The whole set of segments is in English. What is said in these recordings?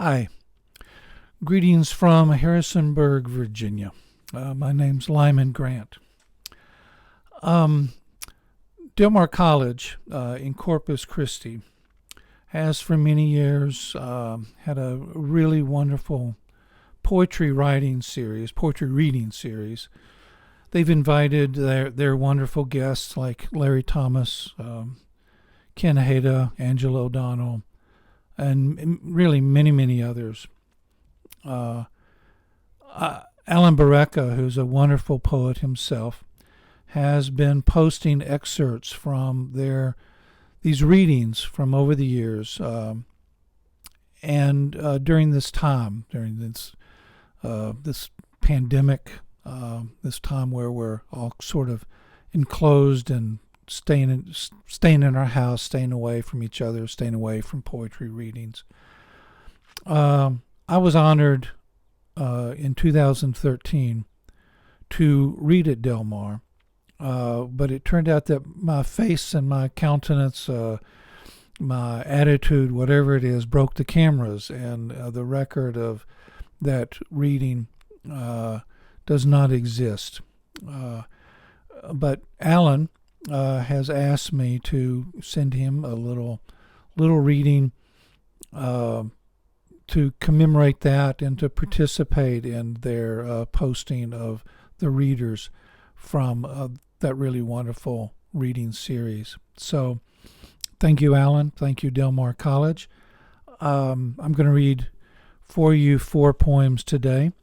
Hi, greetings from Harrisonburg, Virginia. My name's Lyman Grant. Um, Del Mar College in Corpus Christi has for many years had a really wonderful poetry reading series. They've invited their wonderful guests like Larry Thomas, Ken Hada, Angela O'Donnell, and really many others. Uh, Alan Barreca, who's a wonderful poet himself, has been posting excerpts from these readings from over the years, and during this time, during this pandemic, this time where we're all sort of enclosed and staying in our house, staying away from each other, staying away from poetry readings. I was honored in 2013 to read at Del Mar, but it turned out that my face and my countenance, my attitude, whatever it is, broke the cameras, and the record of that reading does not exist. But Alan has asked me to send him a little reading to commemorate that and to participate in their posting of the readers from that really wonderful reading series. So thank you, Alan. Thank you, Del Mar College. I'm going to read for you 4 poems today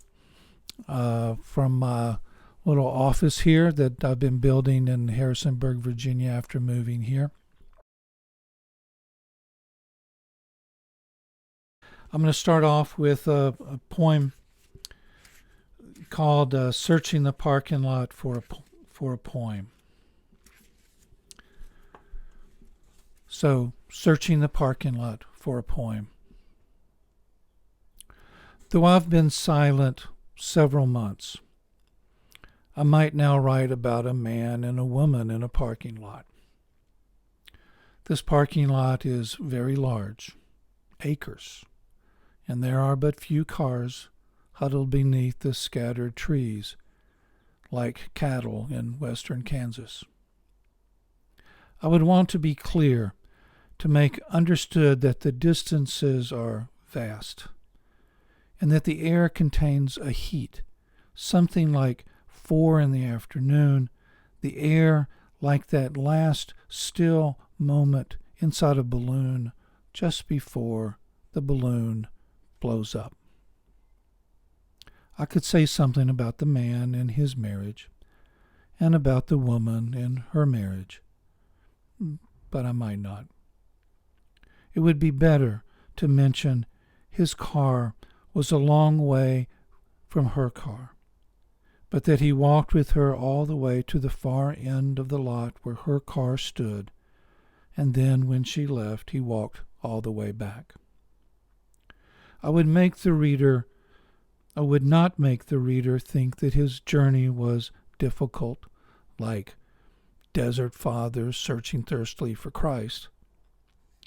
from my little office here that I've been building in Harrisonburg, Virginia after moving here. I'm going to start off with a poem called Searching the Parking Lot for a Poem. So, searching the parking lot for a poem. Though I've been silent several months, I might now write about a man and a woman in a parking lot. This parking lot is very large, acres, and there are but few cars huddled beneath the scattered trees like cattle in western Kansas. I would want to be clear, to make understood that the distances are vast, and that the air contains a heat, something like 4 in the afternoon, the air like that last still moment inside a balloon just before the balloon blows up. I could say something about the man and his marriage, and about the woman and her marriage, but I might not. It would be better to mention his car was a long way from her car, but that he walked with her all the way to the far end of the lot where her car stood, and then when she left, he walked all the way back. I would not make the reader think that his journey was difficult, like desert fathers searching thirstily for Christ.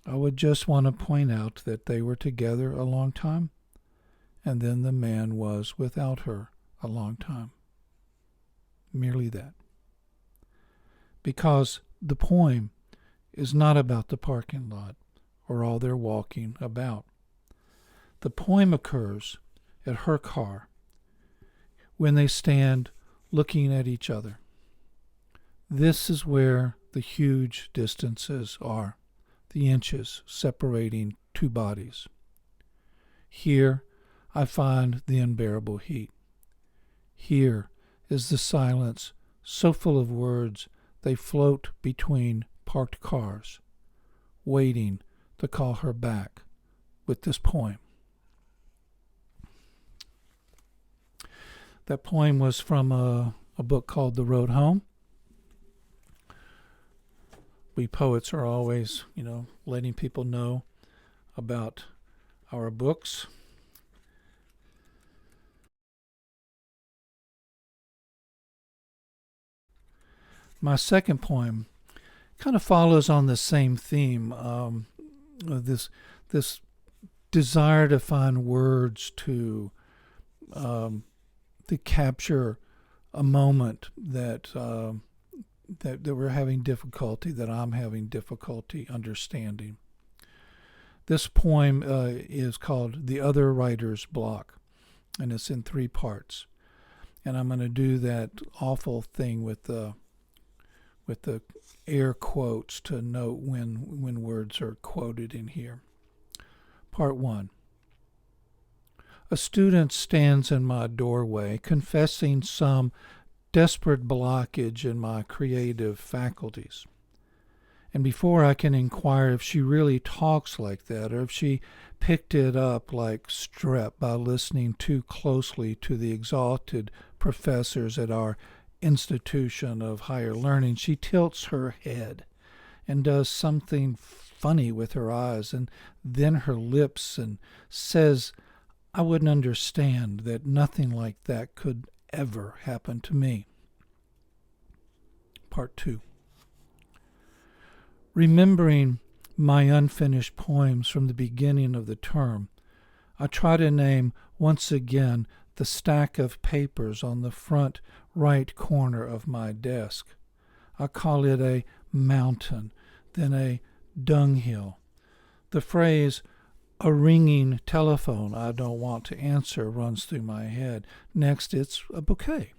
I would just want to point out that they were together a long time, and then the man was without her a long time. Merely that. Because the poem is not about the parking lot or all their walking about. The poem occurs at her car when they stand looking at each other. This is where the huge distances are, the inches separating two bodies. Here I find the unbearable heat. Here is the silence so full of words they float between parked cars, waiting to call her back with this poem. That poem was from a book called The Road Home. We poets are always, letting people know about our books. My second poem kind of follows on the same theme. This desire to find words to capture a moment that we're having difficulty, that I'm having difficulty understanding. This poem is called The Other Writer's Block, and it's in 3 parts. And I'm going to do that awful thing with the air quotes to note when words are quoted in here. Part 1. A student stands in my doorway, confessing some desperate blockage in my creative faculties. And before I can inquire if she really talks like that, or if she picked it up like strep by listening too closely to the exalted professors at our institution of higher learning, she tilts her head and does something funny with her eyes and then her lips and says, I wouldn't understand, that nothing like that could ever happen to me. Part 2. Remembering my unfinished poems from the beginning of the term, I try to name once again the stack of papers on the front right corner of my desk. I call it a mountain, then a dunghill. The phrase, a ringing telephone I don't want to answer, runs through my head. Next, it's a bouquet.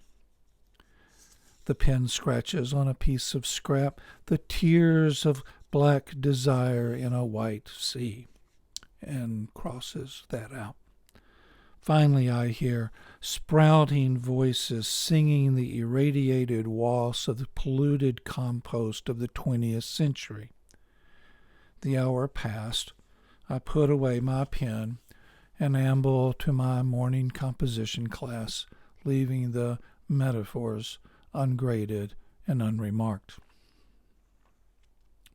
The pen scratches on a piece of scrap the tears of black desire in a white sea, and crosses that out. Finally, I hear sprouting voices singing the irradiated waltz of the polluted compost of the 20th century. The hour passed. I put away my pen and amble to my morning composition class, leaving the metaphors ungraded and unremarked.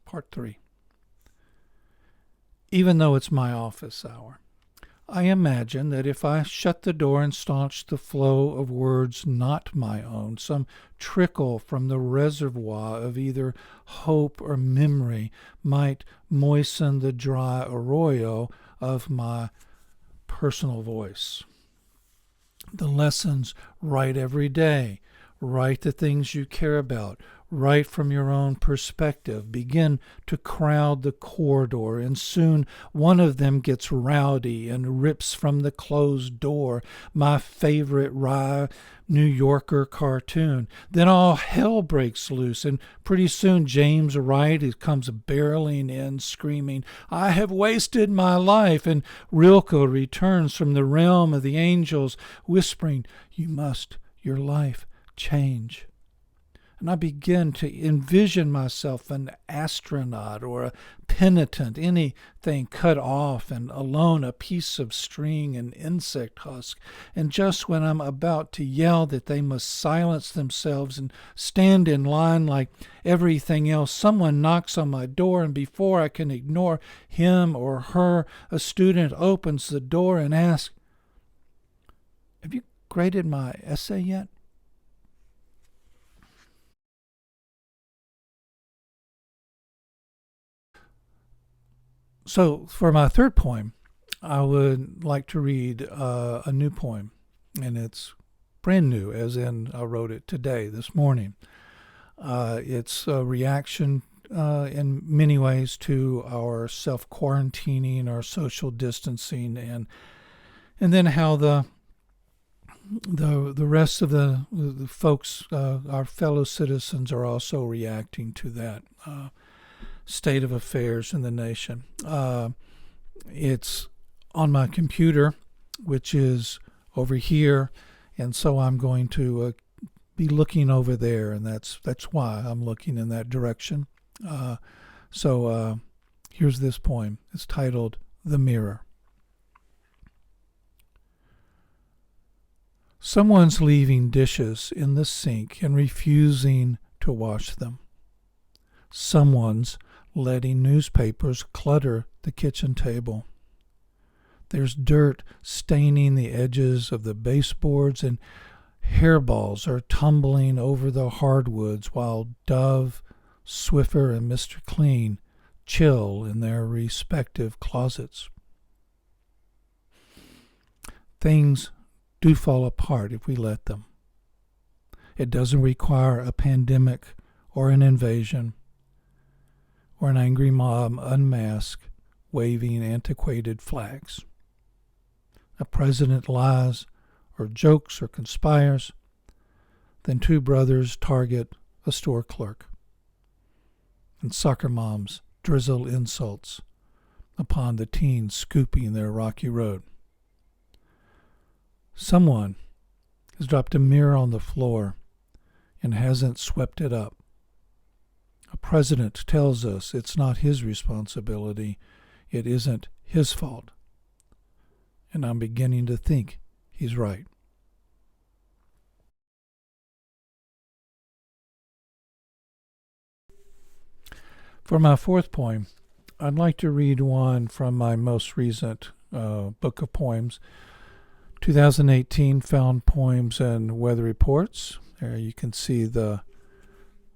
Part 3. Even though it's my office hour, I imagine that if I shut the door and staunched the flow of words not my own, some trickle from the reservoir of either hope or memory might moisten the dry arroyo of my personal voice. The lessons write every day. Write the things you care about. Write from your own perspective. Begin to crowd the corridor, and soon one of them gets rowdy and rips from the closed door my favorite wry New Yorker cartoon. Then all hell breaks loose, and pretty soon James Wright comes barreling in, screaming, I have wasted my life, and Rilke returns from the realm of the angels, whispering, you must, your life, change. And I begin to envision myself an astronaut or a penitent, anything cut off and alone, a piece of string, an insect husk. And just when I'm about to yell that they must silence themselves and stand in line like everything else, someone knocks on my door, and before I can ignore him or her, a student opens the door and asks, have you graded my essay yet? So for my third poem, I would like to read a new poem, and it's brand new, as in I wrote it today, this morning. It's a reaction in many ways to our self-quarantining, our social distancing, and then how the rest of the folks, our fellow citizens, are also reacting to that state of affairs in the nation. It's on my computer, which is over here, and so I'm going to be looking over there, and that's why I'm looking in that direction. So here's this poem. It's titled The Mirror. Someone's leaving dishes in the sink and refusing to wash them. Someone's letting newspapers clutter the kitchen table. There's dirt staining the edges of the baseboards, and hairballs are tumbling over the hardwoods while Dove, Swiffer, and Mr. Clean chill in their respective closets. things do fall apart if we let them. It doesn't require a pandemic or an invasion or an angry mob unmasked waving antiquated flags. A president lies or jokes or conspires, then two brothers target a store clerk, and soccer moms drizzle insults upon the teens scooping their rocky road. Someone has dropped a mirror on the floor and hasn't swept it up. A president tells us it's not his responsibility, it isn't his fault. And I'm beginning to think he's right. For my fourth poem, I'd like to read one from my most recent book of poems, 2018 Found Poems and Weather Reports. There you can see the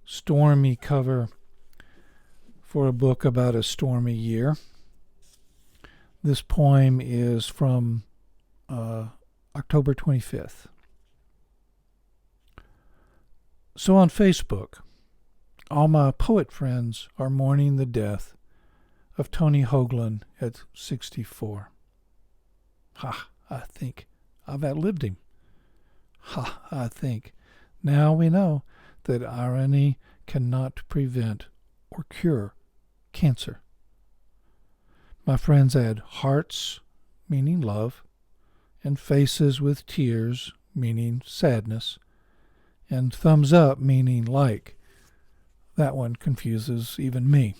stormy cover for a book about a stormy year. This poem is from October 25th. So on Facebook, all my poet friends are mourning the death of Tony Hoagland at 64. Ha, I think I've outlived him. Ha, I think. Now we know that irony cannot prevent or cure cancer. My friends add hearts, meaning love, and faces with tears, meaning sadness, and thumbs up, meaning like. That one confuses even me.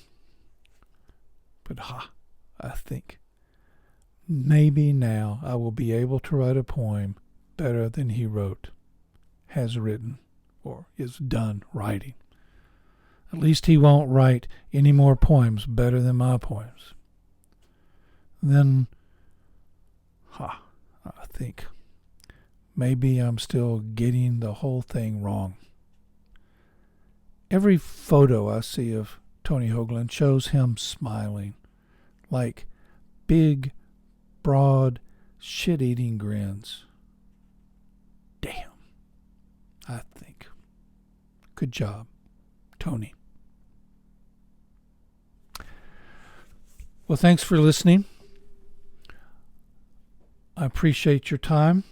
But I think maybe now I will be able to write a poem better than he wrote, has written, or is done writing. At least he won't write any more poems better than my poems. Then, I think maybe I'm still getting the whole thing wrong. Every photo I see of Tony Hoagland shows him smiling, like big, broad, shit-eating grins. Damn, I think. Good job, Tony. Well, thanks for listening. I appreciate your time.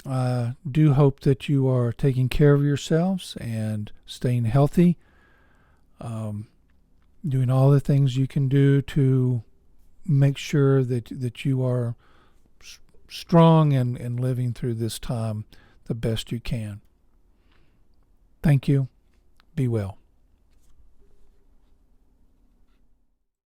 I do hope that you are taking care of yourselves and staying healthy, doing all the things you can do to make sure that you are strong and living through this time the best you can. Thank you. Be well.